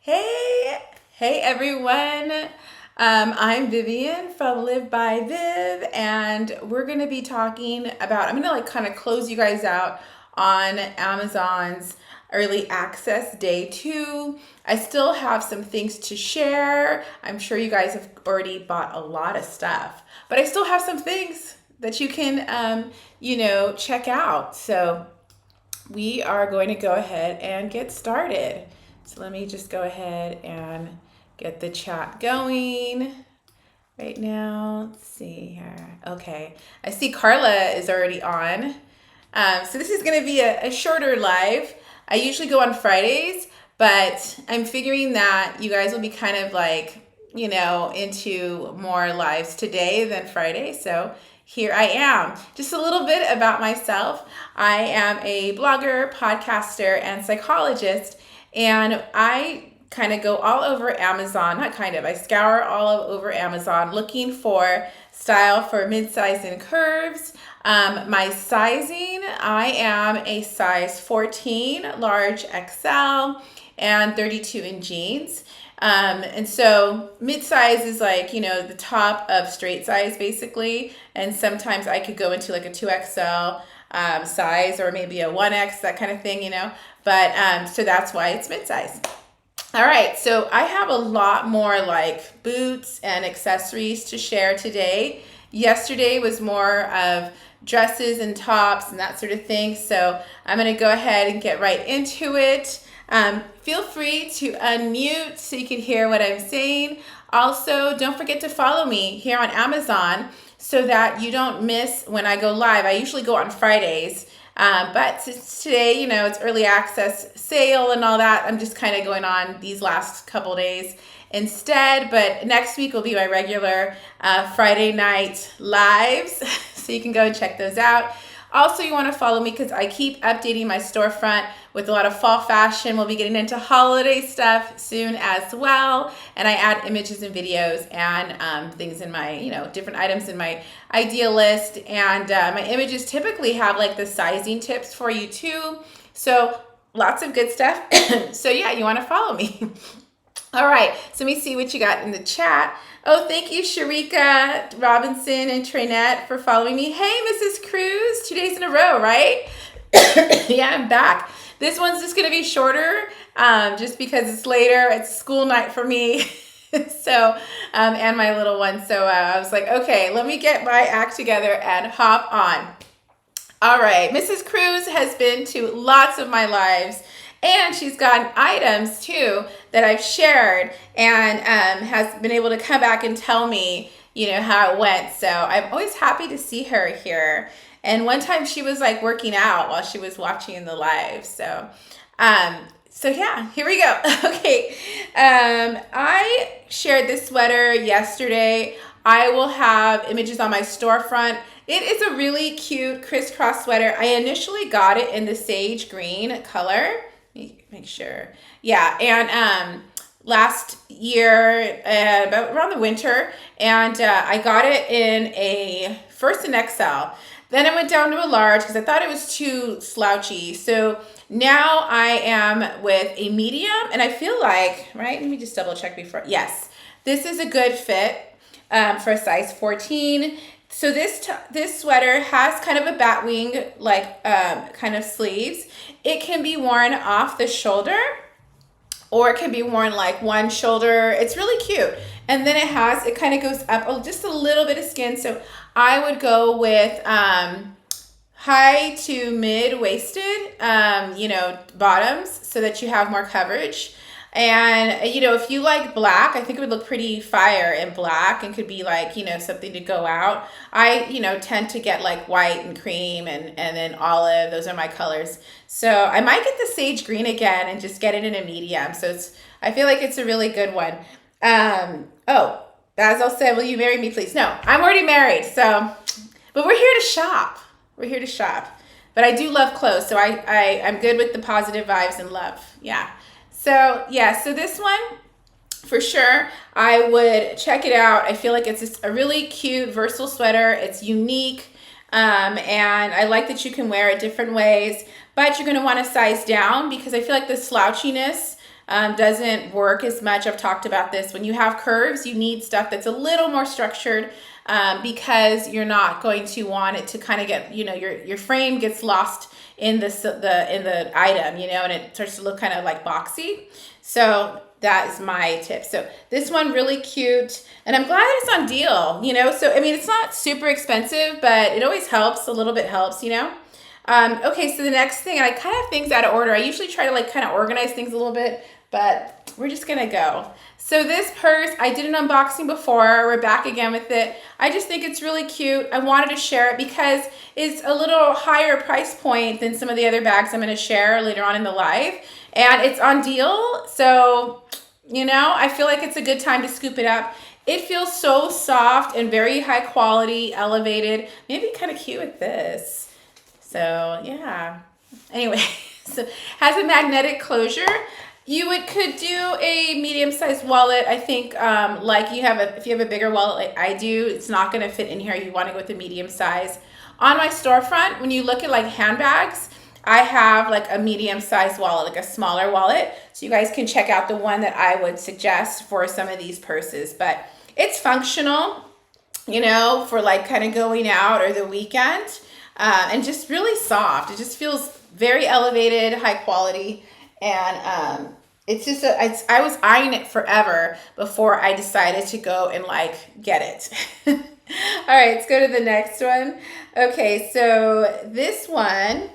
Hey everyone. I'm Vivian from Live by Viv, and we're gonna be talking about. I'm gonna kind of close you guys out on Amazon's early access day 2. I still have some things to share. I'm sure you guys have already bought a lot of stuff, but I still have some things that you can, check out. So we are going to go ahead and get started. So let me just go ahead and get the chat going right now. Let's see here. Okay, I see Carla is already on. So this is going to be a shorter live. I usually go on Fridays, but I'm figuring that you guys will be kind of into more lives today than Friday. So here I am. Just a little bit about myself. I am a blogger, podcaster, and psychologist, and I kind of go all over Amazon, not kind of, I scour all over Amazon looking for style for mid-size and curves. My sizing, I am a size 14, large XL, and 32 in jeans. And so mid-size is the top of straight size basically. And sometimes I could go into like a 2XL size or maybe a 1X, that kind of thing, But so that's why it's mid-size. All right, so I have a lot more like boots and accessories to share today. Yesterday was more of dresses and tops and that sort of thing. So I'm gonna go ahead and get right into it. Feel free to unmute so you can hear what I'm saying. Also, don't forget to follow me here on Amazon so that you don't miss when I go live. I usually go on Fridays, but since today, it's early access sale and all that, I'm just kind of going on these last couple days instead. But next week will be my regular Friday night lives, so you can go and check those out. Also, you want to follow me because I keep updating my storefront with a lot of fall fashion. We'll be getting into holiday stuff soon as well. And I add images and videos and things in my, different items in my idea list. And my images typically have like the sizing tips for you too. So lots of good stuff. So yeah, you want to follow me. All right, so let me see what you got in the chat. Oh, thank you, Sharika Robinson and Trinette for following me. Hey, Mrs. Cruz, 2 days in a row, right? Yeah, I'm back. This one's just going to be shorter just because it's later. It's school night for me. So, and my little one. So I was like, okay, let me get my act together and hop on. All right, Mrs. Cruz has been to lots of my lives. And she's gotten items too that I've shared and has been able to come back and tell me, how it went. So I'm always happy to see her here. And one time she was like working out while she was watching the live. So yeah, here we go. Okay. I shared this sweater yesterday. I will have images on my storefront. It is a really cute crisscross sweater. I initially got it in the sage green color. Make sure. Yeah, and last year, about around the winter, and I got it in first an XL. Then I went down to a large because I thought it was too slouchy. So now I am with a medium, and I feel like, right? Let me just double check before. Yes, this is a good fit for a size 14. So this sweater has kind of a bat wing kind of sleeves. It can be worn off the shoulder or it can be worn like one shoulder. It's really cute. And then it kind of goes up just a little bit of skin. So I would go with high to mid-waisted, bottoms so that you have more coverage. And, if you like black, I think it would look pretty fire in black and could be like, something to go out. I, tend to get like white and cream and then olive. Those are my colors. So I might get the sage green again and just get it in a medium. So I feel like it's a really good one. Basil said, will you marry me, please? No, I'm already married. But we're here to shop. We're here to shop. But I do love clothes. So I'm good with the positive vibes and love. Yeah. So this one, for sure, I would check it out. I feel like it's just a really cute, versatile sweater. It's unique, and I like that you can wear it different ways, but you're going to want to size down because I feel like the slouchiness doesn't work as much. I've talked about this. When you have curves, you need stuff that's a little more structured, because you're not going to want it to kind of get, your frame gets lost in the item, and it starts to look kind of like boxy. So that is my tip. So this one really cute, and I'm glad that it's on deal, so I mean, it's not super expensive, but it always helps. A little bit helps. Okay, so the next thing, I kind of have things out of order. I usually try to like kind of organize things a little bit, but we're just gonna go. So this purse, I did an unboxing before. We're back again with it. I just think it's really cute. I wanted to share it because it's a little higher price point than some of the other bags I'm gonna share later on in the live. And it's on deal, so, I feel like it's a good time to scoop it up. It feels so soft and very high quality, elevated. Maybe kind of cute with this. So yeah. Anyway, so has a magnetic closure. You could do a medium-sized wallet. I think like if you have a bigger wallet like I do, it's not going to fit in here. You want to go with the medium size. On my storefront, when you look at like handbags, I have like a medium-sized wallet, like a smaller wallet. So you guys can check out the one that I would suggest for some of these purses. But it's functional, for like kind of going out or the weekend, and just really soft. It just feels very elevated, high quality. And it's just, I was eyeing it forever before I decided to go and like get it. All right, let's go to the next one. Okay, so this one,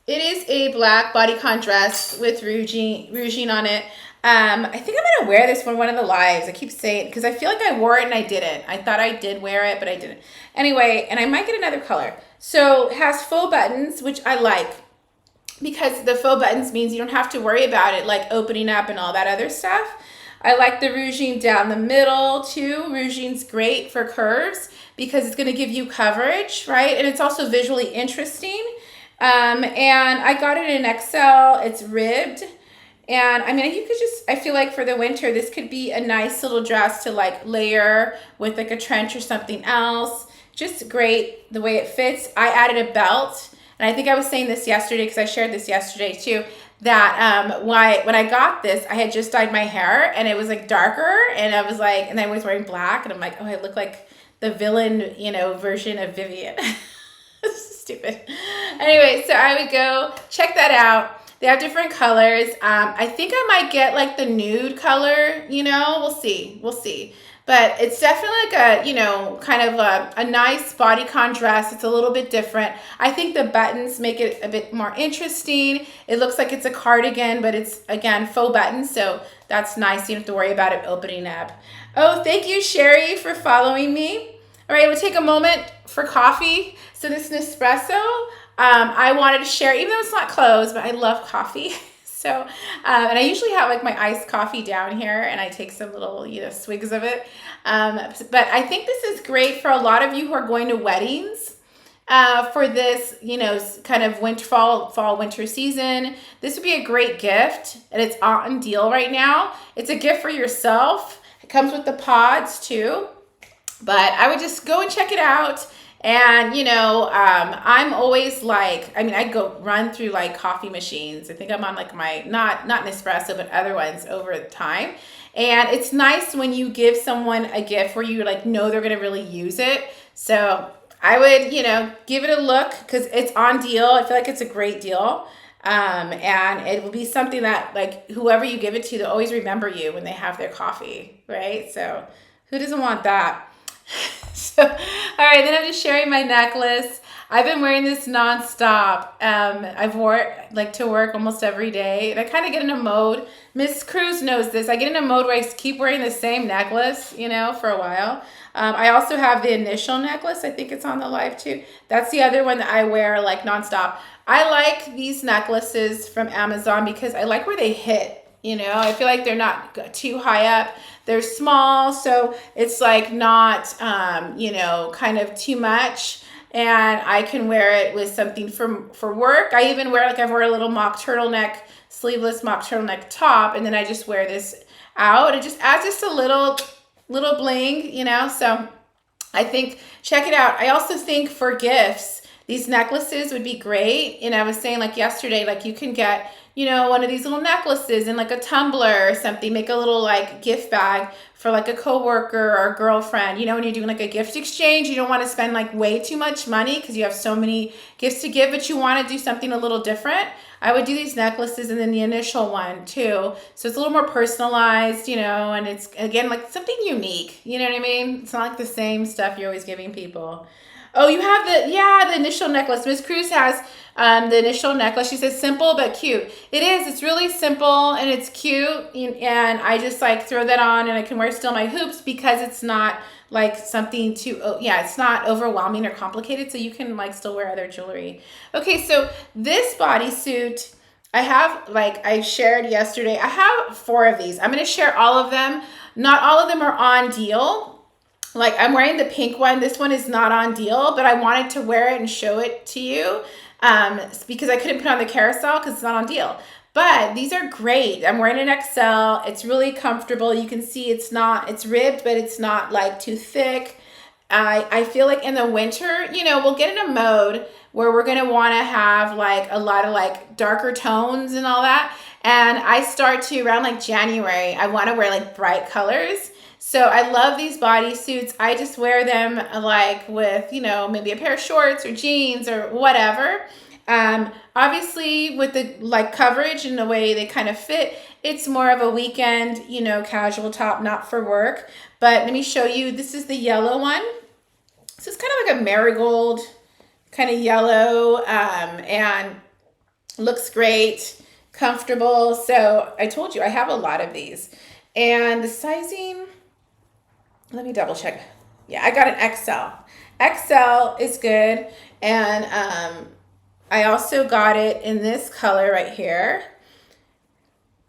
it is a black bodycon dress with rouging on it. I think I'm gonna wear this one of the lives. I keep saying, because I feel like I wore it and I didn't. I thought I did wear it, but I didn't. Anyway, and I might get another color. So it has faux buttons, which I like, because the faux buttons means you don't have to worry about it like opening up and all that other stuff. I like the rouging down the middle too. Rouging's great for curves because it's going to give you coverage, right? And it's also visually interesting. And I got it in XL. It's ribbed. And I mean, I feel like for the winter, this could be a nice little dress to like layer with like a trench or something else. Just great the way it fits. I added a belt. And I think I was saying this yesterday, because I shared this yesterday too, that when I got this, I had just dyed my hair and it was like darker, and I was like, and I was wearing black, and I'm like, oh, I look like the villain, version of Vivian. Stupid. Anyway, so I would go check that out. They have different colors. I think I might get like the nude color, we'll see. But it's definitely like a, kind of a nice bodycon dress. It's a little bit different. I think the buttons make it a bit more interesting. It looks like it's a cardigan, but it's, again, faux buttons. So that's nice. You don't have to worry about it opening up. Oh, thank you, Sherry, for following me. All right, we'll take a moment for coffee. So this Nespresso, I wanted to share, even though it's not closed, but I love coffee. So, and I usually have like my iced coffee down here, and I take some little, swigs of it. But I think this is great for a lot of you who are going to weddings, for this, kind of fall, winter season. This would be a great gift, and it's on deal right now. It's a gift for yourself. It comes with the pods too, but I would just go and check it out. And, I'm always like, I go run through like coffee machines. I think I'm on like my, not Nespresso, but other ones over the time. And it's nice when you give someone a gift where you like know they're going to really use it. So I would, give it a look, because it's on deal. I feel like it's a great deal. And it will be something that like whoever you give it to, they'll always remember you when they have their coffee, right? So who doesn't want that? So, all right, then I'm just sharing my necklace. I've been wearing this nonstop. I've wore it like to work almost every day, and I kind of get in a mode. Miss Cruz knows this. I get in a mode where I keep wearing the same necklace, for a while. I also have the initial necklace. I think it's on the live too. That's the other one that I wear like nonstop. I like these necklaces from Amazon because I like where they hit. I feel like they're not too high up. They're small, so it's like not, kind of too much. And I can wear it with something for work. I even wear, I've wear a little mock turtleneck, sleeveless mock turtleneck top, and then I just wear this out. It just adds just a little bling, so I think, check it out. I also think for gifts, these necklaces would be great. And I was saying like yesterday, like you can get one of these little necklaces and like a tumbler or something. Make a little like gift bag for like a coworker or a girlfriend. When you're doing like a gift exchange, you don't want to spend like way too much money because you have so many gifts to give, but you want to do something a little different. I would do these necklaces and then the initial one too. So it's a little more personalized, and it's again like something unique. You know what I mean? It's not like the same stuff you're always giving people. Oh, you have the initial necklace. Miss Cruz has the initial necklace. She says simple but cute. It is. It's really simple and it's cute. And I just like throw that on and I can wear still my hoops because it's not like something too, it's not overwhelming or complicated. So you can like still wear other jewelry. Okay, so this bodysuit, I have, like I shared yesterday, I have 4 of these. I'm going to share all of them. Not all of them are on deal. Like I'm wearing the pink one. This one is not on deal, but I wanted to wear it and show it to you because I couldn't put it on the carousel because it's not on deal. But these are great. I'm wearing an XL. It's really comfortable. You can see it's ribbed, but it's not like too thick. I feel like in the winter, we'll get in a mode where we're going to want to have like a lot of like darker tones and all that. And I start to around like January, I want to wear like bright colors. So I love these bodysuits. I just wear them like with, maybe a pair of shorts or jeans or whatever. Obviously with the like coverage and the way they kind of fit, it's more of a weekend, casual top, not for work. But let me show you. This is the yellow one. So it's kind of like a marigold kind of yellow and looks great, comfortable. So I told you I have a lot of these. And the sizing, let me double check. Yeah, I got an XL. XL is good. And I also got it in this color right here.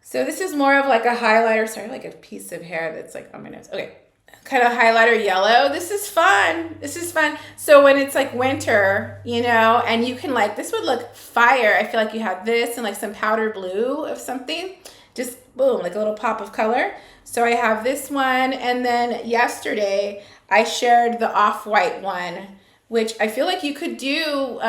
So this is more of like a highlighter. Sorry, like a piece of hair that's like on my nose. Okay. Kind of highlighter yellow. This is fun. So when it's like winter, and you can like, this would look fire. I feel like you have this and like some powder blue of something. Just boom, like a little pop of color. So I have this one. And then yesterday I shared the off-white one, which I feel like you could do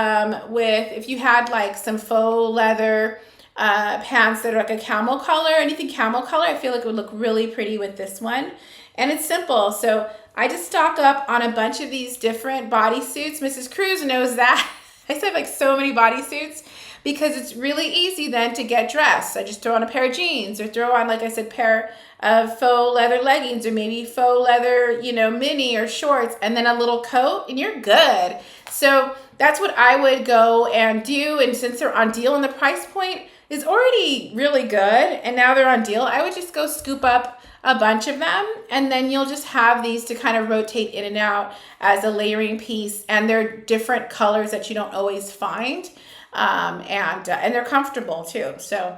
with, if you had like some faux leather pants that are like a camel color, anything camel color, I feel like it would look really pretty with this one. And it's simple. So I just stock up on a bunch of these different bodysuits. Mrs. Cruz knows that. I have like so many bodysuits because it's really easy then to get dressed. I just throw on a pair of jeans or throw on, like I said, pair of faux leather leggings or maybe faux leather, mini or shorts, and then a little coat and you're good. So that's what I would go and do. And since they're on deal and the price point is already really good and now they're on deal, I would just go scoop up a bunch of them, and then you'll just have these to kind of rotate in and out as a layering piece, and they're different colors that you don't always find, and they're comfortable too. So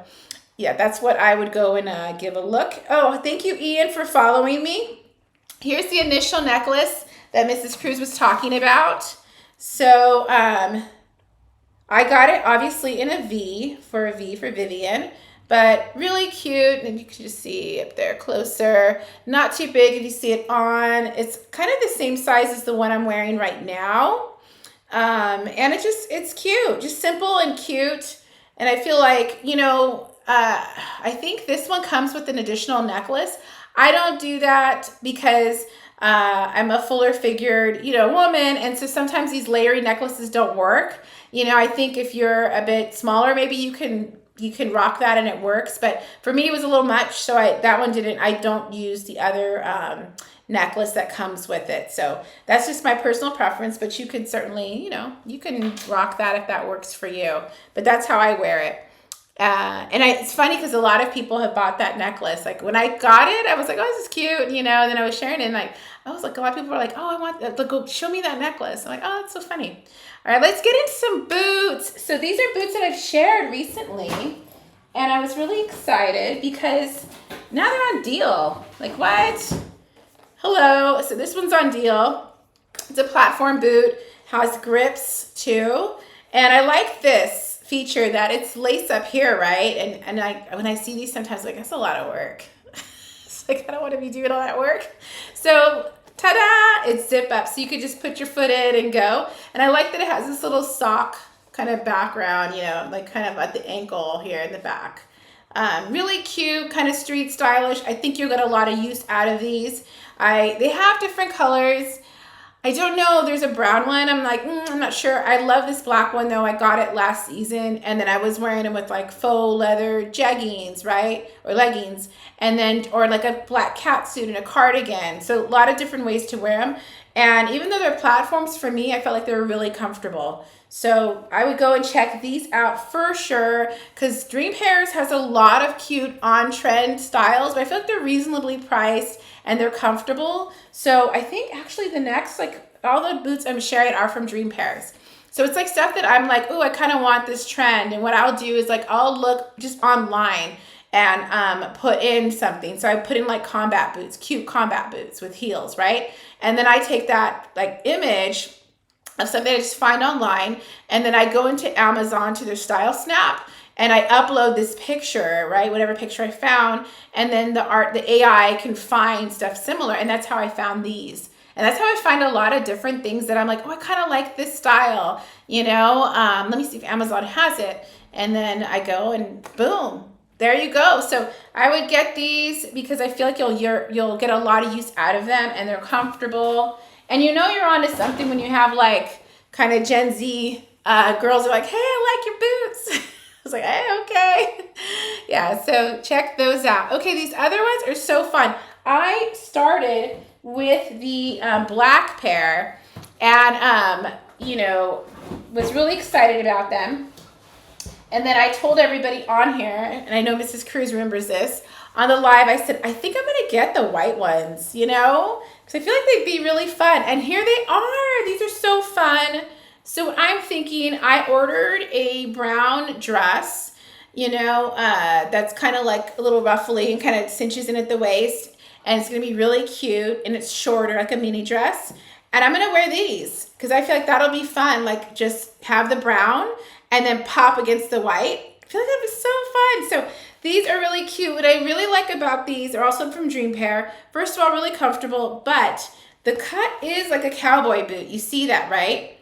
yeah, that's what I would go and give a look. Oh, thank you, Ian, for following me. Here's the initial necklace that Mrs. Cruz was talking about. So I got it obviously in a V for Vivian. But really cute, and you can just see up there closer. Not too big if you see it on. It's kind of the same size as the one I'm wearing right now. And it's cute, just simple and cute. And I feel like, I think this one comes with an additional necklace. I don't do that because I'm a fuller figured, woman. And so sometimes these layering necklaces don't work. I think if you're a bit smaller, maybe you can rock that and it works. But for me, it was a little much. So that one didn't. I don't use the other necklace that comes with it. So that's just my personal preference. But you could certainly, you can rock that if that works for you. But that's how I wear it. It's funny because a lot of people have bought that necklace. Like when I got it, I was like, oh, this is cute, and then I was sharing it, and like, I was like, a lot of people were like, oh, I want that. Like, show me that necklace. I'm like, oh, that's so funny. All right, let's get into some boots. So these are boots that I've shared recently, and I was really excited because now they're on deal. Like, what? Hello. So this one's on deal. It's a platform boot, has grips too, and I like this feature that it's lace up here, right? And when I see these sometimes, like, that's a lot of work. It's like, I don't want to be doing all that work. So ta-da, it's zip up. So you could just put your foot in and go. And I like that it has this little sock kind of background, like kind of at the ankle here in the back. Really cute, kind of street stylish. I think you'll get a lot of use out of these. They have different colors. I don't know. There's a brown one. I'm like, I'm not sure. I love this black one though. I got it last season, and then I was wearing them with like faux leather jeggings, right? Or leggings, and then, or like a black cat suit and a cardigan. So a lot of different ways to wear them. And even though they're platforms, for me, I felt like they were really comfortable. So I would go and check these out for sure, because Dream Pairs has a lot of cute on-trend styles, but I feel like they're reasonably priced and they're comfortable. So I think actually the next, like all the boots I'm sharing are from Dream Pairs. So it's like stuff that I'm like, oh, I kind of want this trend. And what I'll do is like, I'll look just online and put in something. So I put in like combat boots, cute combat boots with heels, right? And then I take that like image of something I just find online, and then I go into Amazon to their Style Snap, and I upload this picture, right? Whatever picture I found, and then the AI can find stuff similar, and that's how I found these. And that's how I find a lot of different things that I'm like, oh, I kind of like this style, Let me see if Amazon has it, and then I go and boom, there you go. So I would get these because I feel like you'll get a lot of use out of them, and they're comfortable. And you're onto something when you have like kind of Gen Z girls are like, hey, I like your boots. I was like, hey, okay. Yeah, so check those out. Okay, these other ones are so fun. I started with the black pair and, was really excited about them. And then I told everybody on here, and I know Mrs. Cruz remembers this, on the live, I said, I think I'm going to get the white ones, because I feel like they'd be really fun. And here they are. These are so fun. So I'm thinking I ordered a brown dress, that's kind of like a little ruffly and kind of cinches in at the waist. And it's going to be really cute, and it's shorter, like a mini dress. And I'm going to wear these because I feel like that'll be fun. Like just have the brown and then pop against the white. I feel like that'd be so fun. So these are really cute. What I really like about these are also from Dream Pair. First of all, really comfortable, but the cut is like a cowboy boot. You see that, right?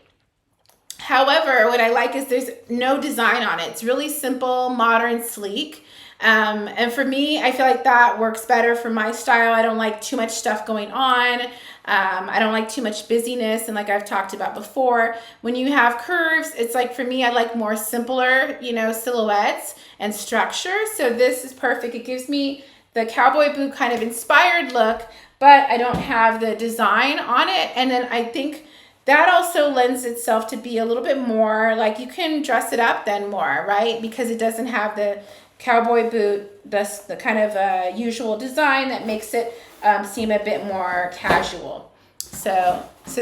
However, what I like is there's no design on it. It's really simple, modern, sleek. And for me, I feel like that works better for my style. I don't like too much stuff going on. I don't like too much busyness. And like I've talked about before, when you have curves, it's like for me, I like more simpler, silhouettes and structure. So this is perfect. It gives me the cowboy boot kind of inspired look, but I don't have the design on it. And then I think that also lends itself to be a little bit more like you can dress it up then more, right? Because it doesn't have the cowboy boot, the kind of usual design that makes it seem a bit more casual. So that's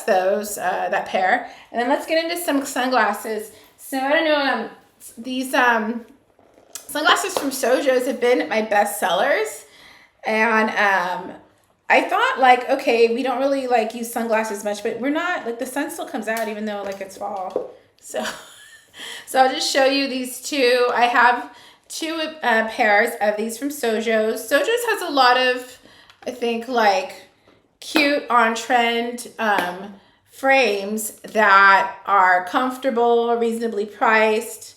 that pair. And then let's get into some sunglasses. So I don't know, these sunglasses from Sojo's have been my best sellers. And I thought like, okay, we don't really like use sunglasses much, but we're not, like the sun still comes out even though like it's fall. So I'll just show you these two. I have two pairs of these from Sojo's. Sojo's has a lot of, I think, like cute on-trend frames that are comfortable, reasonably priced.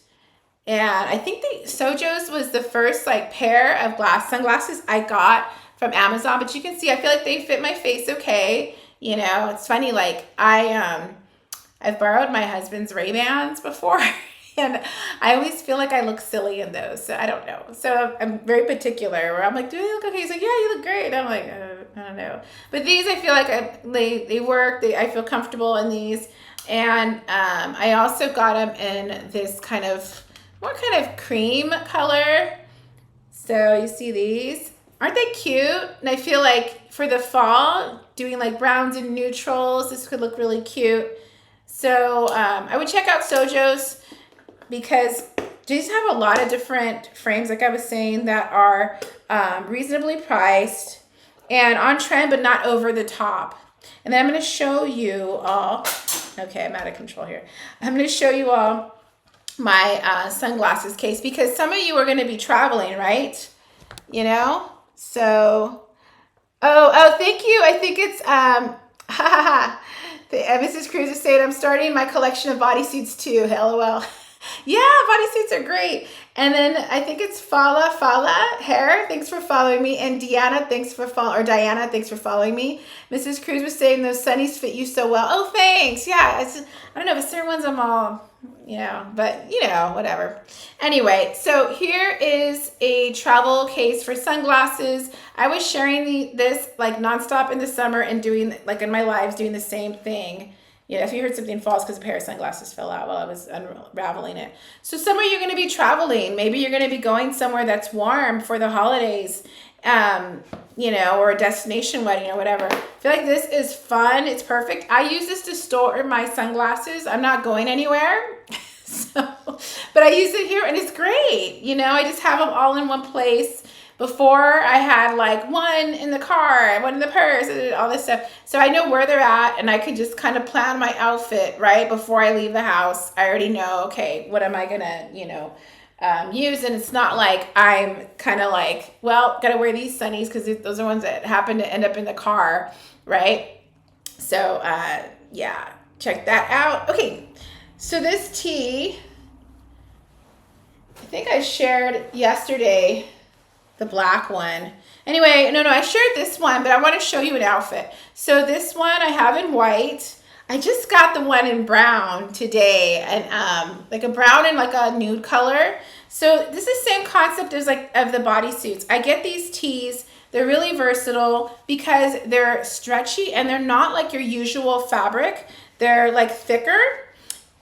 And I think Sojo's was the first like pair of sunglasses I got from Amazon. But you can see, I feel like they fit my face okay. It's funny, like I've borrowed my husband's Ray-Bans before, and I always feel like I look silly in those. So I don't know. So I'm very particular where I'm like, do I look okay? He's like, yeah, you look great. And I'm like, I don't know. But these, I feel like they work. I feel comfortable in these. And I also got them in this more kind of cream color. So you see these. Aren't they cute? And I feel like for the fall, doing like browns and neutrals, this could look really cute. So I would check out Sojo's because these have a lot of different frames, like I was saying, that are reasonably priced and on trend, but not over the top. And then I'm going to show you all. Okay, I'm out of control here. I'm going to show you all my sunglasses case because some of you are going to be traveling, right? So, oh, thank you. I think it's, Mrs. Cruz is saying, I'm starting my collection of bodysuits too. LOL. Yeah, bodysuits are great. And then I think it's Fala Hair. Thanks for following me. And Diana, Diana, thanks for following me. Mrs. Cruz was saying those sunnies fit you so well. Oh, thanks. Yeah, I don't know, but certain ones I'm all, but whatever. Anyway, so here is a travel case for sunglasses. I was sharing this like nonstop in the summer and doing like in my lives doing the same thing. If you heard something false because a pair of sunglasses fell out while I was unraveling it. So somewhere you're going to be traveling. Maybe you're going to be going somewhere that's warm for the holidays, or a destination wedding or whatever. I feel like this is fun. It's perfect. I use this to store my sunglasses. I'm not going anywhere. But I use it here and it's great. I just have them all in one place. Before I had like one in the car, one in the purse, and all this stuff. So I know where they're at and I can just kind of plan my outfit, right? Before I leave the house, I already know, okay, what am I gonna, use? And it's not like I'm kind of like, well, gotta wear these sunnies because those are ones that happen to end up in the car, right? So yeah, check that out. Okay, so this tee, I think I shared yesterday, the black one. Anyway, no, I shared this one, but I want to show you an outfit. So this one I have in white. I just got the one in brown today, and like a brown and like a nude color. So this is the same concept as like of the bodysuits. I get these tees. They're really versatile because they're stretchy and they're not like your usual fabric. They're like thicker.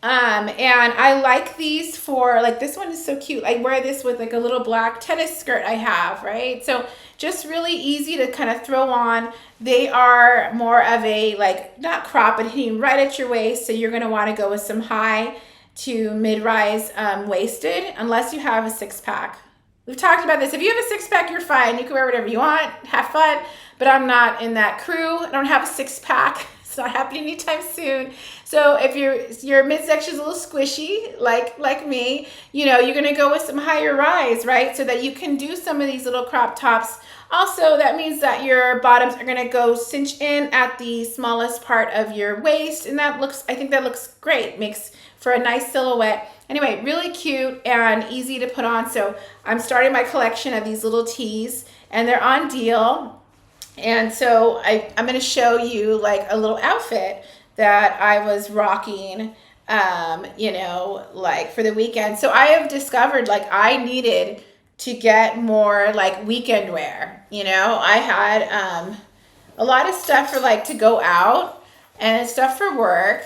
And I like these for like, this one is so cute. I wear this with like a little black tennis skirt I have, right? So just really easy to kind of throw on. They are more of a like, not crop, but hitting right at your waist. So you're going to want to go with some high to mid-rise waisted, unless you have a six pack. We've talked about this. If you have a six pack, you're fine. You can wear whatever you want, have fun, but I'm not in that crew. I don't have a six pack. It's not happening anytime soon. So if your midsection is a little squishy, like me, you're gonna go with some higher rise, right? So that you can do some of these little crop tops. Also, that means that your bottoms are gonna go cinch in at the smallest part of your waist, and I think that looks great. Makes for a nice silhouette. Anyway, really cute and easy to put on. So I'm starting my collection of these little tees, and they're on deal. And so I'm going to show you like a little outfit that I was rocking, like for the weekend. So I have discovered like I needed to get more like weekend wear. I had a lot of stuff for like to go out and stuff for work.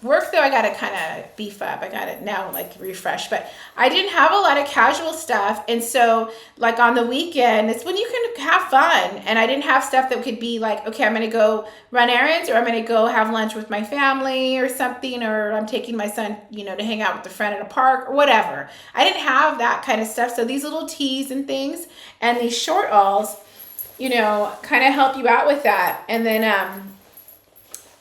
Work though, I got to kind of beef up. I got it now like refresh, but I didn't have a lot of casual stuff. And so like on the weekend, it's when you can have fun. And I didn't have stuff that could be like, okay, I'm going to go run errands, or I'm going to go have lunch with my family or something, or I'm taking my son, to hang out with a friend in a park or whatever. I didn't have that kind of stuff. So these little tees and things and these short alls, kind of help you out with that. And then,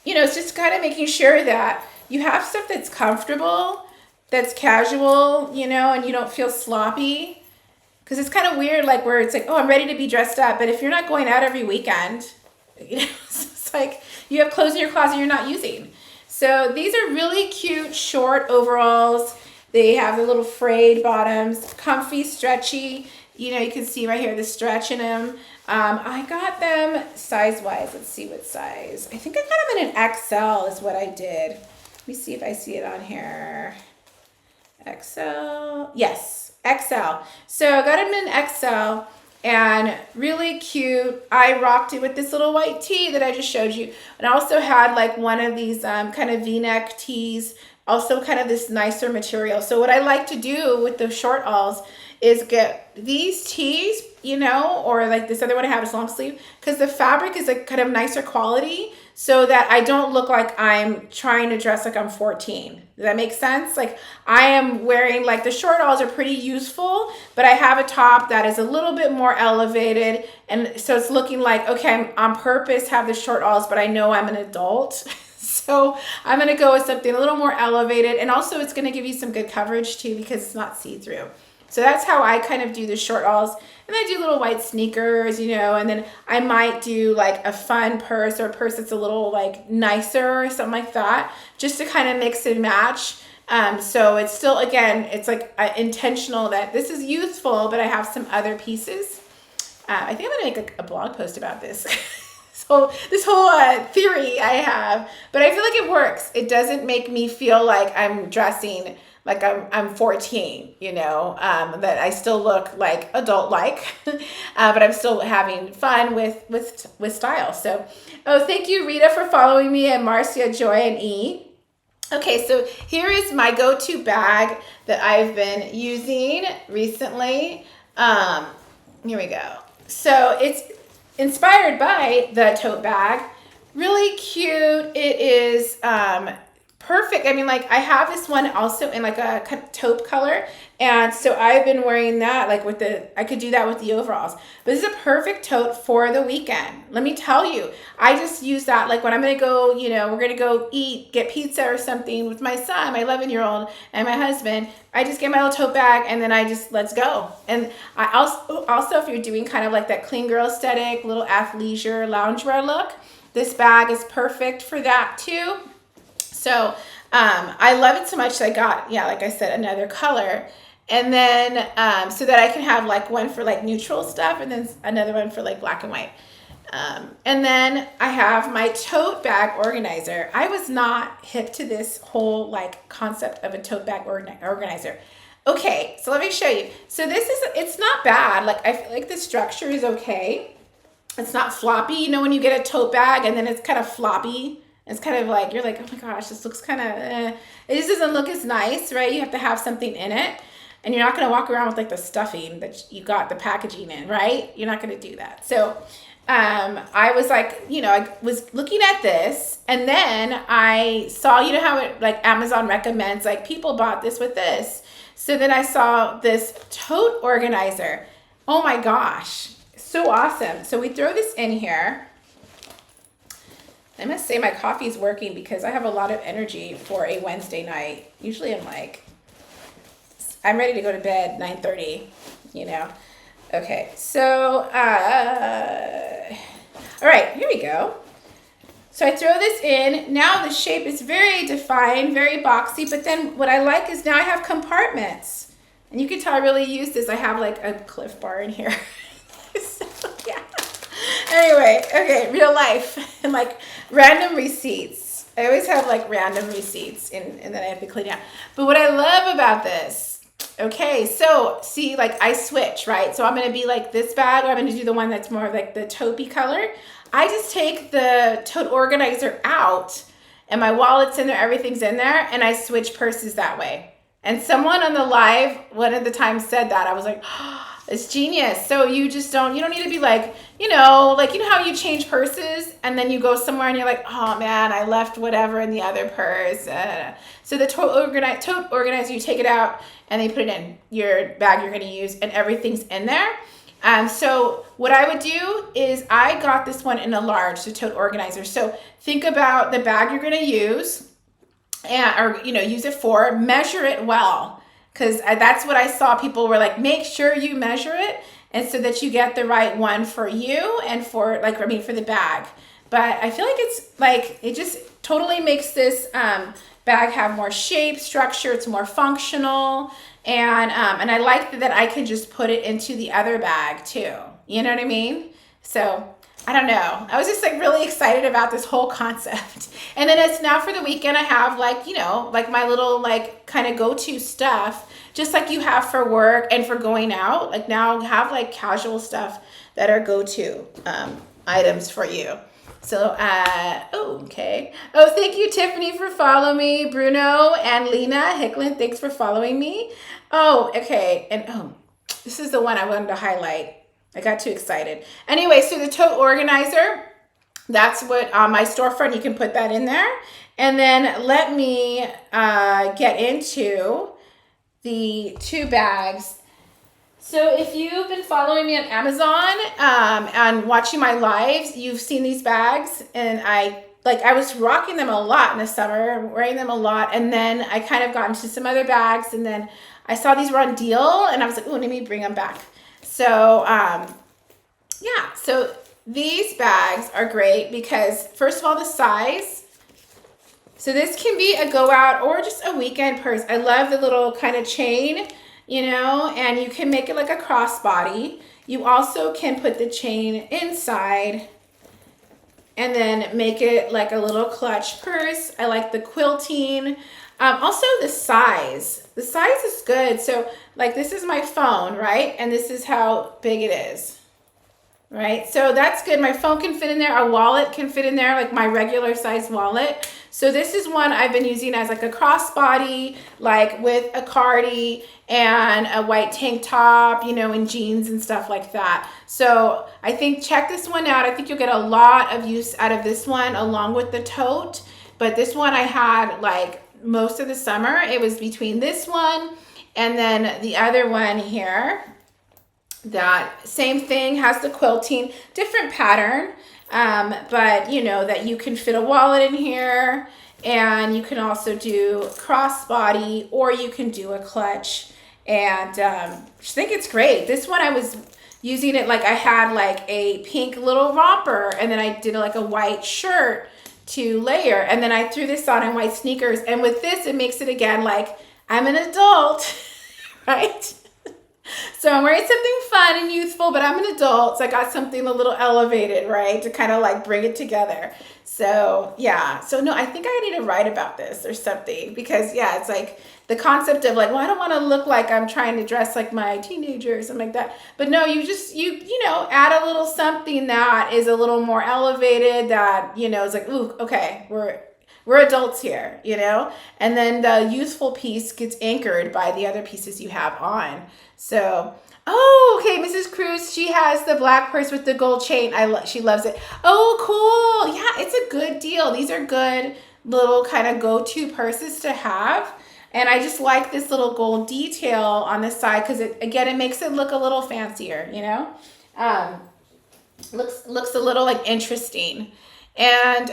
it's just kind of making sure that you have stuff that's comfortable, that's casual, and you don't feel sloppy. Because it's kind of weird, like where it's like, oh, I'm ready to be dressed up. But if you're not going out every weekend, it's like you have clothes in your closet you're not using. So these are really cute short overalls. They have the little frayed bottoms, comfy, stretchy. You can see right here the stretch in them. I got them size-wise. Let's see what size. I think I got them in an XL is what I did. Let me see if I see it on here. XL. Yes, XL. So I got them in XL and really cute. I rocked it with this little white tee that I just showed you. And I also had like one of these kind of V-neck tees, also kind of this nicer material. So what I like to do with the short alls is get these tees, or like this other one I have is long sleeve, because the fabric is a kind of nicer quality so that I don't look like I'm trying to dress like I'm 14. Does that make sense? Like I am wearing, like the short alls are pretty useful, but I have a top that is a little bit more elevated. And so it's looking like, okay, I'm on purpose have the short alls, but I know I'm an adult. So I'm going to go with something a little more elevated. And also it's going to give you some good coverage too, because it's not see-through. So that's how I kind of do the short alls. And I do little white sneakers, and then I might do like a fun purse or a purse that's a little like nicer or something like that, just to kind of mix and match. So it's still, again, it's like intentional that this is youthful, but I have some other pieces. I think I'm gonna make a blog post about this. So this whole theory I have, but I feel like it works. It doesn't make me feel like I'm dressing like I'm 14, that I still look like adult-like, but I'm still having fun with style. So, thank you, Rita, for following me, and Marcia, Joy, and E. Okay, so here is my go-to bag that I've been using recently. Here we go. So it's inspired by the tote bag. Really cute. It is perfect. I mean, like, I have this one also in like a taupe color, and so I've been wearing that like I could do that with the overalls. But this is a perfect tote for the weekend. Let me tell you, I just use that like when I'm gonna go, we're gonna go get pizza or something with my son, my 11-year-old, and my husband. I just get my little tote bag and then let's go. And I also if you're doing kind of like that clean girl aesthetic, little athleisure loungewear look, this bag is perfect for that too. So I love it so much that I got, like I said, another color. And then so that I can have like one for like neutral stuff and then another one for like black and white. And then I have my tote bag organizer. I was not hip to this whole like concept of a tote bag organizer. Okay, so let me show you. So it's not bad. Like I feel like the structure is okay. It's not floppy. When you get a tote bag and then it's kind of floppy. It's kind of like, you're like, oh my gosh, this looks kind of, It just doesn't look as nice, right? You have to have something in it. And you're not going to walk around with like the stuffing that you got the packaging in, right? You're not going to do that. So I was like, I was looking at this, and then I saw, how it like Amazon recommends, like people bought this with this. So then I saw this tote organizer. Oh my gosh, so awesome. So we throw this in here. I must say my coffee is working because I have a lot of energy for a Wednesday night. Usually I'm ready to go to bed 9:30, Okay, so, all right, here we go. So I throw this in. Now the shape is very defined, very boxy, but then what I like is now I have compartments. And you can tell I really use this. I have like a Cliff Bar in here. So, yeah. Anyway, okay, real life and like random receipts. I always have like random receipts and then I have to clean out. But what I love about this, okay, so see, like I switch, right? So I'm going to be like this bag, or I'm going to do the one that's more like the taupey color. I just take the tote organizer out and my wallet's in there, everything's in there, and I switch purses that way. And someone on the live one of the times said that. I was like, oh, it's genius. So you don't need to be like, like, how you change purses and then you go somewhere and you're like, oh man, I left whatever in the other purse. So the tote organizer, you take it out and they put it in your bag you're going to use and everything's in there. So what I would do is I got this one in a large, the tote organizer. So think about the bag you're going to use or use it for, measure it well. Because that's what I saw. People were like, make sure you measure it, and so that you get the right one for you and for for the bag. But I feel like it's like, it just totally makes this bag have more shape, structure. It's more functional. And I like that I can just put it into the other bag too. You know what I mean? So I don't know. I was just like really excited about this whole concept. And then it's now for the weekend, I have like, like my little like kind of go-to stuff, just like you have for work and for going out. Like now have like casual stuff that are go-to items for you. So, okay. Oh, thank you, Tiffany, for following me. Bruno and Lena Hicklin, thanks for following me. Oh, okay. And this is the one I wanted to highlight. I got too excited. Anyway, so the tote organizer, that's what on my storefront, you can put that in there. And then let me get into the two bags. So if you've been following me on Amazon and watching my lives, you've seen these bags, and I was rocking them a lot in the summer, wearing them a lot, and then I kind of got into some other bags, and then I saw these were on deal, and I was like, oh, let me bring them back. So, yeah, so these bags are great because, first of all, the size. So this can be a go out or just a weekend purse. I love the little kind of chain, and you can make it like a crossbody. You also can put the chain inside and then make it like a little clutch purse. I like the quilting. Also the size. The size is good. So like this is my phone, right? And this is how big it is, right? So that's good. My phone can fit in there. A wallet can fit in there, like my regular size wallet. So this is one I've been using as like a crossbody, like with a cardi and a white tank top, and jeans and stuff like that. So I think check this one out. I think you'll get a lot of use out of this one along with the tote. But this one I had like most of the summer. It was between this one and then the other one here. That same thing, has the quilting, different pattern. But that you can fit a wallet in here, and you can also do crossbody, or you can do a clutch. And I think it's great. This one I was using it like I had like a pink little romper, and then I did like a white shirt to layer, and then I threw this on in white sneakers. And with this, it makes it again like I'm an adult, right? So I'm wearing something fun and youthful, but I'm an adult, so I got something a little elevated, right, to kind of like bring it together. So yeah, so no, I think I need to write about this or something, because yeah, it's like the concept of like, well, I don't want to look like I'm trying to dress like my teenager or something like that. But no, you just, add a little something that is a little more elevated, that, is like, ooh, okay, we're adults here, and then the youthful piece gets anchored by the other pieces you have on. So, okay, Mrs. Cruz, she has the black purse with the gold chain. She loves it. Oh, cool. Yeah, it's a good deal. These are good little kind of go-to purses to have. And I just like this little gold detail on the side because it makes it look a little fancier, looks a little like interesting. And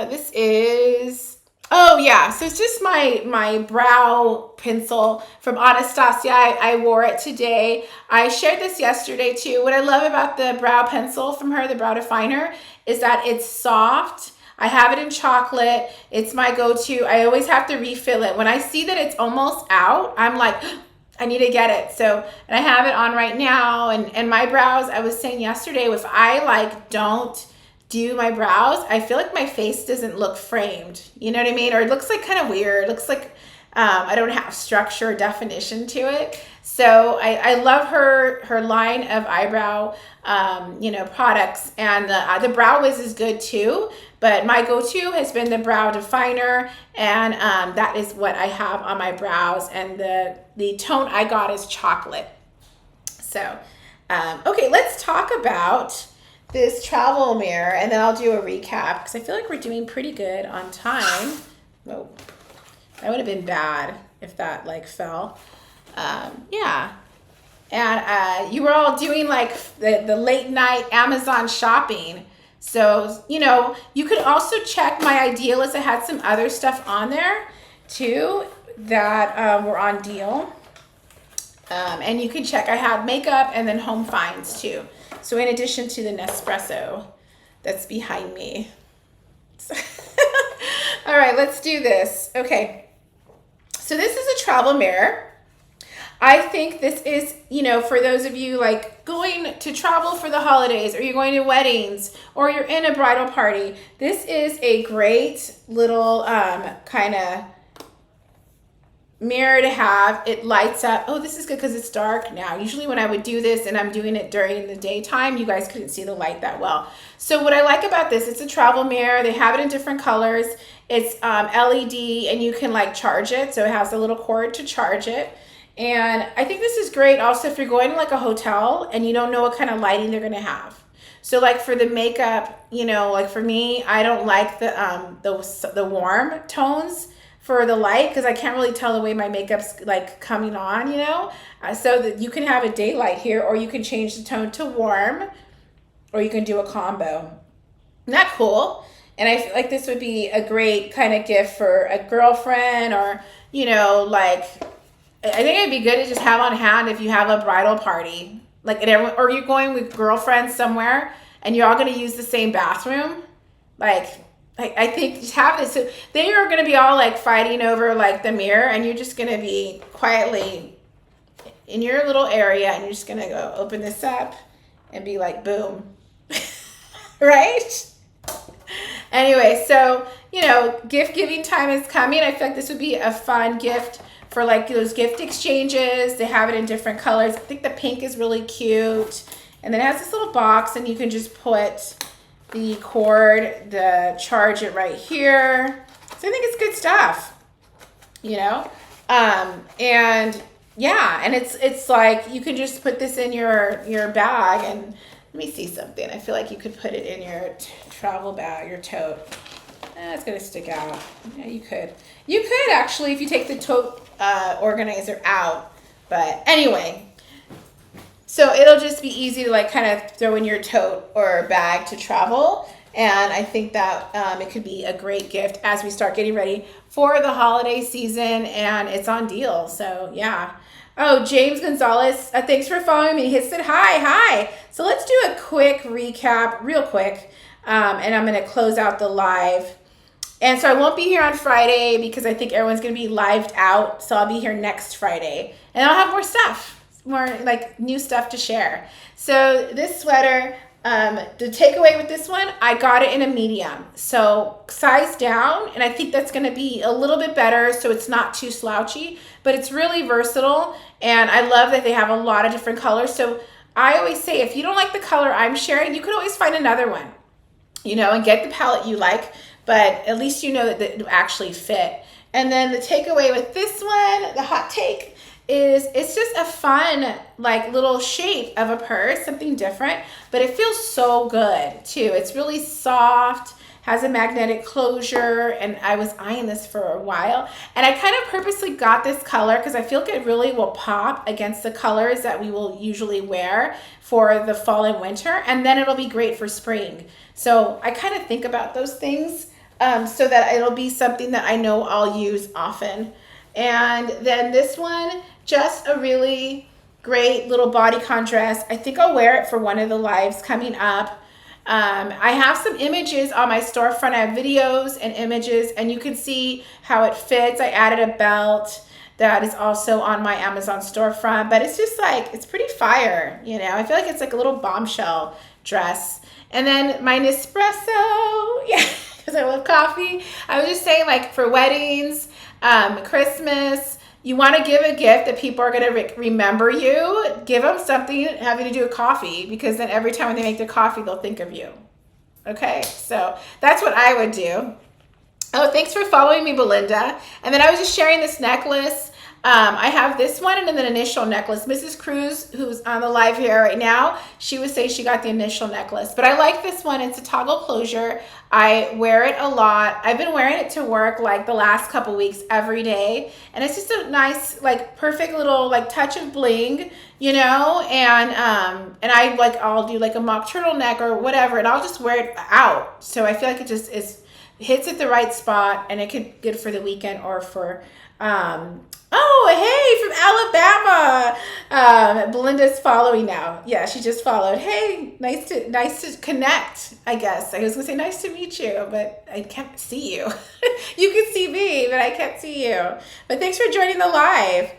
this is, oh yeah, so it's just my brow pencil from Anastasia. I wore it today. I shared this yesterday too. What I love about the brow pencil from her, the brow definer, is that it's soft. I have it in chocolate. It's my go-to. I always have to refill it. When I see that it's almost out, I'm like, I need to get it. So, and I have it on right now. And my brows, I was saying yesterday, if I like don't do my brows, I feel like my face doesn't look framed. You know what I mean? Or it looks like kind of weird. It looks like I don't have structure or definition to it. So I love her line of eyebrow, products, and the Brow Wiz is good too. But my go-to has been the brow definer, and that is what I have on my brows. And the tone I got is chocolate. So, okay, let's talk about this travel mirror, and then I'll do a recap because I feel like we're doing pretty good on time. Whoa, that would have been bad if that like fell. Yeah. And you were all doing like the late night Amazon shopping. So, you could also check my ideal list. I had some other stuff on there too that were on deal. And you can check, I had makeup and then home finds too. So in addition to the Nespresso that's behind me. All right, let's do this. Okay. So this is a travel mirror. I think this is, for those of you like going to travel for the holidays, or you're going to weddings, or you're in a bridal party, this is a great little kind of mirror to have. It lights up. Oh, this is good because it's dark now. Usually when I would do this and I'm doing it during the daytime, you guys couldn't see the light that well. So what I like about this, it's a travel mirror. They have it in different colors. It's LED, and you can like charge it. So it has a little cord to charge it. And I think this is great also if you're going to like a hotel and you don't know what kind of lighting they're going to have. So like for the makeup, like for me, I don't like the warm tones for the light because I can't really tell the way my makeup's like coming on, so that you can have a daylight here, or you can change the tone to warm, or you can do a combo. Isn't that cool? And I feel like this would be a great kind of gift for a girlfriend, or, like, I think it'd be good to just have on hand if you have a bridal party, like, and everyone, or you're going with girlfriends somewhere and you're all going to use the same bathroom, like, I think just have this. So they are going to be all like fighting over like the mirror, and you're just going to be quietly in your little area, and you're just going to go open this up and be like, boom. Right? Anyway, so, gift giving time is coming. I feel like this would be a fun gift for like those gift exchanges. They have it in different colors. I think the pink is really cute. And then it has this little box, and you can just put the cord, charge it right here. So I think it's good stuff, and yeah, and it's like you can just put this in your bag, and let me see something. I feel like you could put it in your travel bag, your tote. It's gonna stick out. Yeah, you could actually, if you take the tote organizer out. But anyway, so it'll just be easy to like kind of throw in your tote or bag to travel. And I think that it could be a great gift as we start getting ready for the holiday season, and it's on deal. So yeah. Oh, James Gonzalez, thanks for following me. He said hi. So let's do a quick recap real quick. And I'm going to close out the live. And so I won't be here on Friday because I think everyone's going to be lived out. So I'll be here next Friday, and I'll have more stuff. More like new stuff to share. So this sweater, the takeaway with this one, I got it in a medium, so size down, and I think that's going to be a little bit better so it's not too slouchy, but it's really versatile, and I love that they have a lot of different colors. So I always say, if you don't like the color I'm sharing, you could always find another one, and get the palette you like, but at least you know that it will actually fit. And then the takeaway with this one, the hot take, is it's just a fun like little shape of a purse, something different, but it feels so good too. It's really soft, has a magnetic closure, and I was eyeing this for a while, and I kind of purposely got this color because I feel like it really will pop against the colors that we will usually wear for the fall and winter, and then it'll be great for spring. So I kind of think about those things so that it'll be something that I know I'll use often. And then this one, just a really great little bodycon dress. I think I'll wear it for one of the lives coming up. I have some images on my storefront. I have videos and images, and you can see how it fits. I added a belt that is also on my Amazon storefront, but it's just like, it's pretty fire, I feel like it's like a little bombshell dress. And then my Nespresso, yeah, because I love coffee. I was just saying, like, for weddings, Christmas, you want to give a gift that people are going to remember you. Give them something having to do with coffee, because then every time when they make their coffee, they'll think of you. Okay, so that's what I would do. Oh, thanks for following me, Belinda. And then I was just sharing this necklace. I have this one and then an initial necklace. Mrs. Cruz, who's on the live here right now, she would say she got the initial necklace. But I like this one. It's a toggle closure. I wear it a lot. I've been wearing it to work like the last couple weeks every day. And it's just a nice, like, perfect little like touch of bling, and I like, I'll do like a mock turtleneck or whatever, and I'll just wear it out. So I feel like it just hits at the right spot, and it could good for the weekend or for oh, hey, from Alabama. Belinda's following now. Yeah, she just followed. Hey, nice to connect, I guess. I was gonna say nice to meet you, but I can't see you. You can see me, but I can't see you. But thanks for joining the live.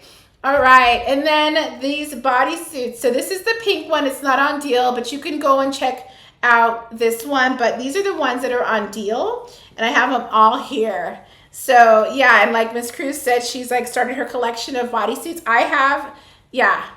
All right, and then these bodysuits. So this is the pink one. It's not on deal, but you can go and check out this one. But these are the ones that are on deal, and I have them all here. So yeah, and like Miss Cruz said, she's like started her collection of bodysuits. I have,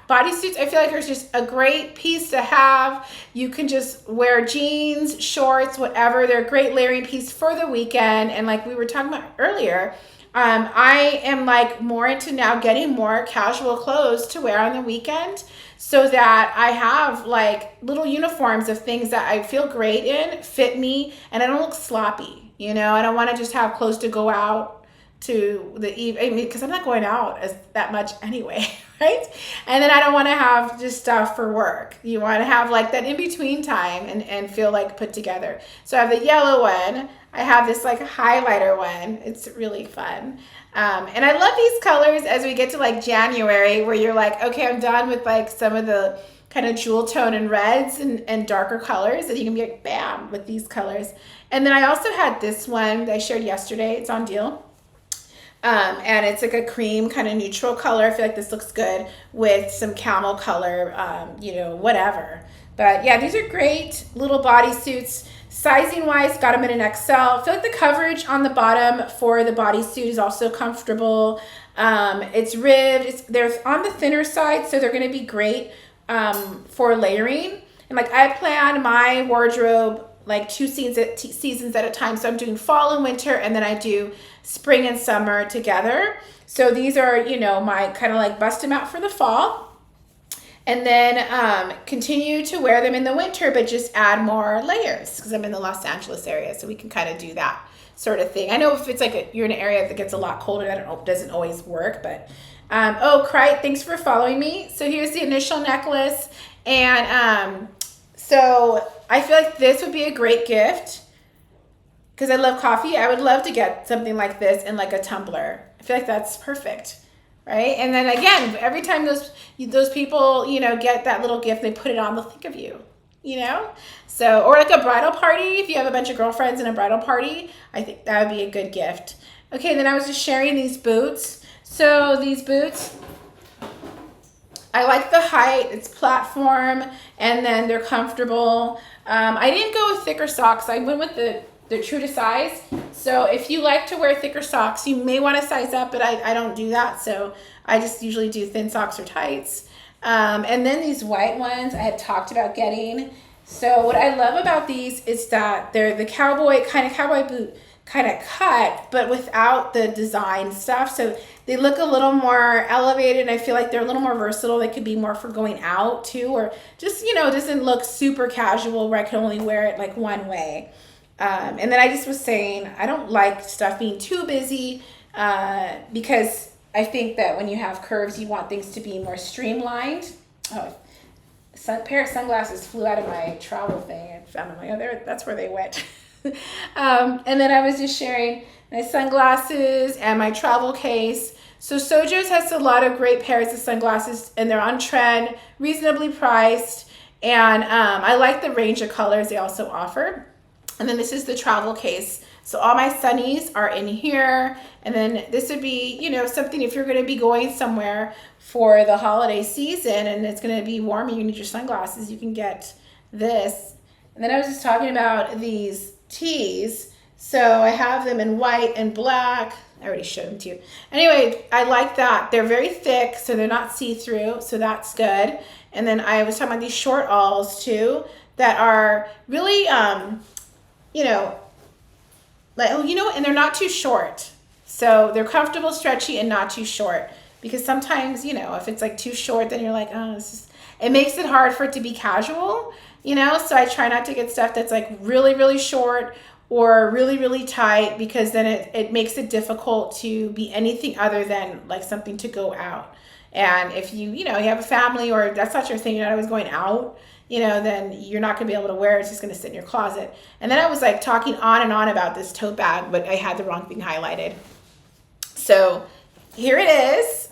bodysuits. I feel like there's just a great piece to have. You can just wear jeans, shorts, whatever. They're a great layering piece for the weekend. And like we were talking about earlier, I am like more into now getting more casual clothes to wear on the weekend, so that I have like little uniforms of things that I feel great in, fit me, and I don't look sloppy. I don't want to just have clothes to go out to the evening, because I'm not going out that much anyway, right? And then I don't want to have just stuff for work. You want to have like that in between time and feel like put together. So I have the yellow one. I have this like highlighter one. It's really fun. And I love these colors as we get to like January, where you're like, okay, I'm done with like some of the kind of jewel tone and reds and darker colors, and you can be like, bam, with these colors. And then I also had this one that I shared yesterday. It's on deal. And it's like a cream kind of neutral color. I feel like this looks good with some camel color, whatever. But yeah, these are great little bodysuits. Sizing wise, got them in an XL. I feel like the coverage on the bottom for the bodysuit is also comfortable. It's ribbed. They're on the thinner side, so they're going to be great for layering. And like I plan my wardrobe like 2 seasons at a time. So I'm doing fall and winter, and then I do spring and summer together. So these are, my kind of like bust them out for the fall. And then continue to wear them in the winter, but just add more layers because I'm in the Los Angeles area, so we can kind of do that sort of thing. I know if it's like you're in an area that gets a lot colder, that doesn't always work. But Crite, thanks for following me. So here's the initial necklace, and so I feel like this would be a great gift because I love coffee. I would love to get something like this in like a tumbler. I feel like that's perfect. Right? And then again, every time those people, get that little gift, they put it on, they'll think of you, So, or like a bridal party, if you have a bunch of girlfriends in a bridal party, I think that would be a good gift. Okay, then I was just sharing these boots. So these boots, I like the height, it's platform, and then they're comfortable. I didn't go with thicker socks. I went with the true to size. So if you like to wear thicker socks, you may want to size up, but I don't do that. So I just usually do thin socks or tights. And then these white ones I had talked about getting. So what I love about these is that they're the cowboy boot kind of cut, but without the design stuff. So they look a little more elevated, and I feel like they're a little more versatile. They could be more for going out too, or just, doesn't look super casual where I can only wear it like one way. And then I just was saying, I don't like stuff being too busy because I think that when you have curves, you want things to be more streamlined. Oh, pair of sunglasses flew out of my travel thing. I found them. That's where they went. And then I was just sharing my sunglasses and my travel case. So Sojo's has a lot of great pairs of sunglasses, and they're on trend, reasonably priced. And I like the range of colors they also offer. And then this is the travel case. So all my sunnies are in here. And then this would be, something if you're going to be going somewhere for the holiday season and it's going to be warm and you need your sunglasses, you can get this. And then I was just talking about these tees. So I have them in white and black. I already showed them to you. Anyway, I like that. They're very thick, so they're not see-through. So that's good. And then I was talking about these short alls too that are really... and they're not too short. So they're comfortable, stretchy, and not too short. Because sometimes, if it's like too short, then you're like, it makes it hard for it to be casual, So I try not to get stuff that's like really, really short or really, really tight, because then it makes it difficult to be anything other than like something to go out. And if you have a family or that's not your thing, you're not always going out, then you're not going to be able to wear it. It's just going to sit in your closet. And then I was like talking on and on about this tote bag, but I had the wrong thing highlighted. So here it is.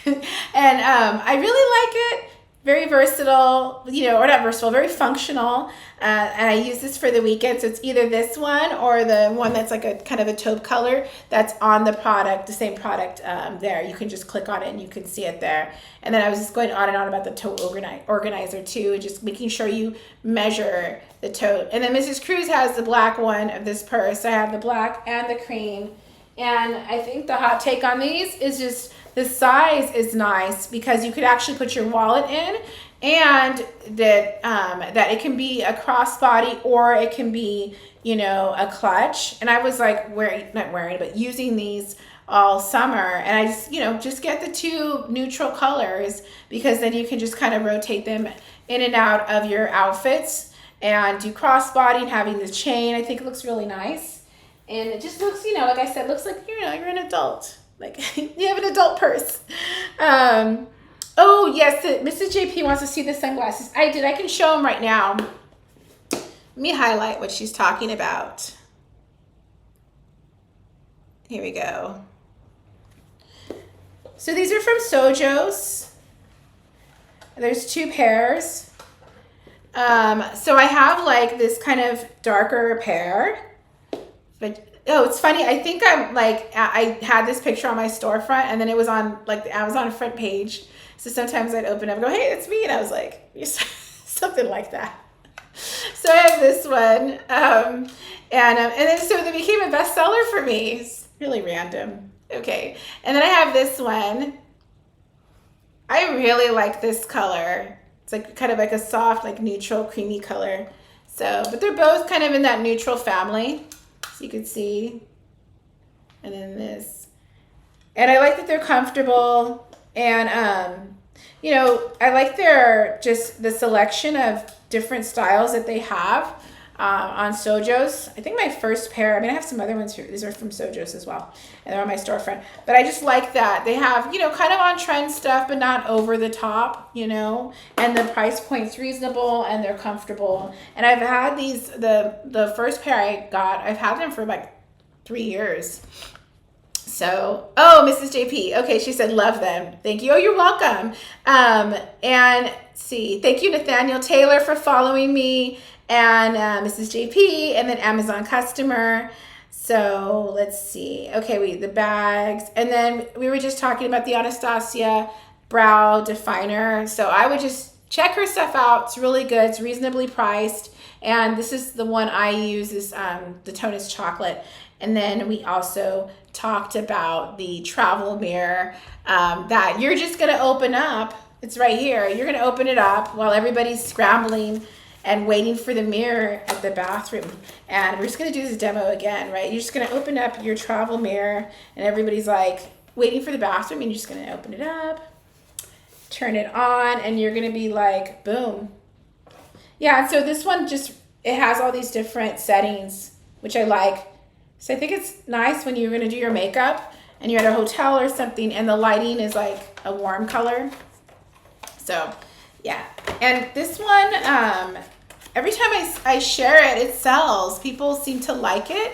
And I really like it. Very versatile, or not versatile, very functional. And I use this for the weekend. So it's either this one or the one that's like a kind of a taupe color that's on the product, the same product there. You can just click on it and you can see it there. And then I was just going on and on about the tote organizer too, just making sure you measure the tote. And then Mrs. Cruz has the black one of this purse. I have the black and the cream. And I think the hot take on these is just the size is nice because you could actually put your wallet in, and that it can be a crossbody or it can be, a clutch. And I was like using these all summer, and I just get the two neutral colors because then you can just kind of rotate them in and out of your outfits and do crossbody and having the chain. I think it looks really nice. And it just looks, like I said, looks like, you're an adult. Like you have an adult purse. Oh, yes, Mrs. JP wants to see the sunglasses. I can show them right now. Let me highlight what she's talking about. Here we go. So these are from Sojo's. There's 2 pairs. So I have like this kind of darker pair, but oh, it's funny. I think I'm like, I had this picture on my storefront and then it was on like the Amazon front page. So sometimes I'd open up and go, hey, it's me. And I was like, something like that. So I have this one. And then so they became a bestseller for me. It's really random. Okay. And then I have this one. I really like this color. It's like kind of like a soft, like neutral, creamy color. So, but they're both kind of in that neutral family. So you can see. And then this. And I like that they're comfortable. And, you know, I like their, just the selection of different styles that they have on Sojos. I think my first pair, I mean, I have some other ones here. These are from Sojos as well. And they're on my storefront. But I just like that. They have, you know, kind of on trend stuff, but not over the top, you know. And the price point's reasonable and they're comfortable. And I've had these, the first pair I got, I've had them for like 3 years. So, oh, Mrs. JP. Okay, she said, love them. Thank you. Oh, you're welcome. And let's see, thank you, Nathaniel Taylor, for following me, and Mrs. JP, and then Amazon customer. So let's see. Okay, the bags. And then we were just talking about the Anastasia brow definer. So I would just check her stuff out. It's really good. It's reasonably priced. And this is the one I use, is the Tonus Chocolate. And then we also talked about the travel mirror that you're just going to open up. It's right here. You're going to open it up while everybody's scrambling and waiting for the mirror at the bathroom. And we're just going to do this demo again, right? You're just going to open up your travel mirror and everybody's like waiting for the bathroom, and you're just going to open it up, turn it on, and you're going to be like, boom. Yeah, so this one just, it has all these different settings, which I like. So I think it's nice when you're going to do your makeup and you're at a hotel or something and the lighting is like a warm color. So yeah. And this one, every time I share it, it sells. People seem to like it.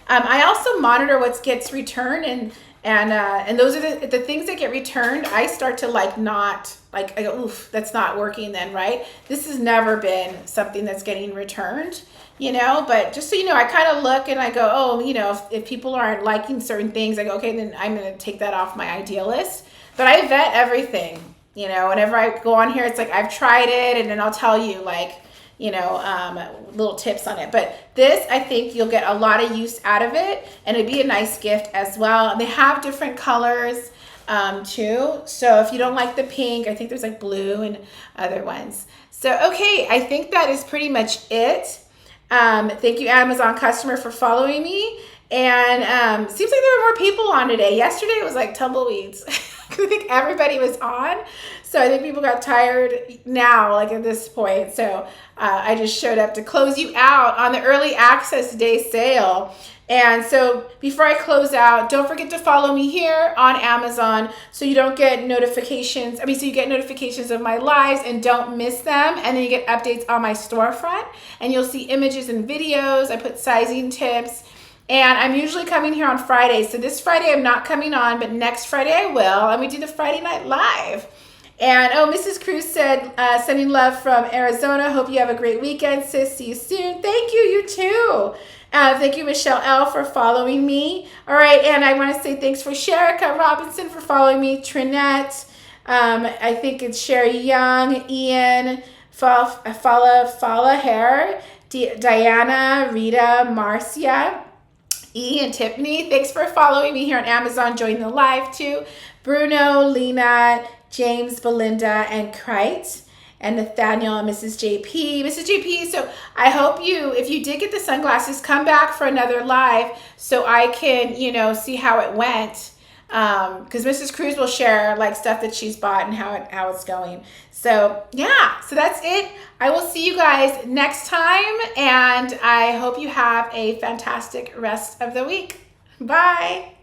I also monitor what gets returned, and those are the things that get returned. I start to like not, like I go, oof, that's not working then, right? This has never been something that's getting returned, you know, but just so you know, I kind of look and I go, oh, you know, if people aren't liking certain things, I go, okay, then I'm going to take that off my ideal list. But I vet everything, you know, whenever I go on here, it's like, I've tried it, and then I'll tell you like, you know, little tips on it. But this, I think you'll get a lot of use out of it, and it'd be a nice gift as well. And they have different colors too. So if you don't like the pink, I think there's like blue and other ones. So, okay, I think that is pretty much it. Thank you, Amazon customer, for following me. And seems like there were more people on today. Yesterday it was like tumbleweeds. I think everybody was on. So I think people got tired now, like at this point. So I just showed up to close you out on the early access day sale. And so before I close out, don't forget to follow me here on Amazon so you don't get notifications. So you get notifications of my lives and don't miss them. And then you get updates on my storefront, and you'll see images and videos. I put sizing tips. And I'm usually coming here on Fridays. So this Friday I'm not coming on, but next Friday I will. And we do the Friday Night Live. And oh, Mrs. Cruz said, sending love from Arizona. Hope you have a great weekend, sis. See you soon. Thank you. You too. Thank you, Michelle L., for following me. All right, and I want to say thanks for Sherika Robinson for following me. Trinette, I think it's Sherry Young, Ian, Fala Hair, Diana, Rita, Marcia, E, and Tiffany. Thanks for following me here on Amazon. Join the live too. Bruno, Lena, James, Belinda, and Krite, and Nathaniel, and Mrs. JP. Mrs. JP, so I hope you, if you did get the sunglasses, come back for another live so I can, you know, see how it went. Because Mrs. Cruz will share like stuff that she's bought and how it's going. So yeah, so that's it. I will see you guys next time, and I hope you have a fantastic rest of the week. Bye.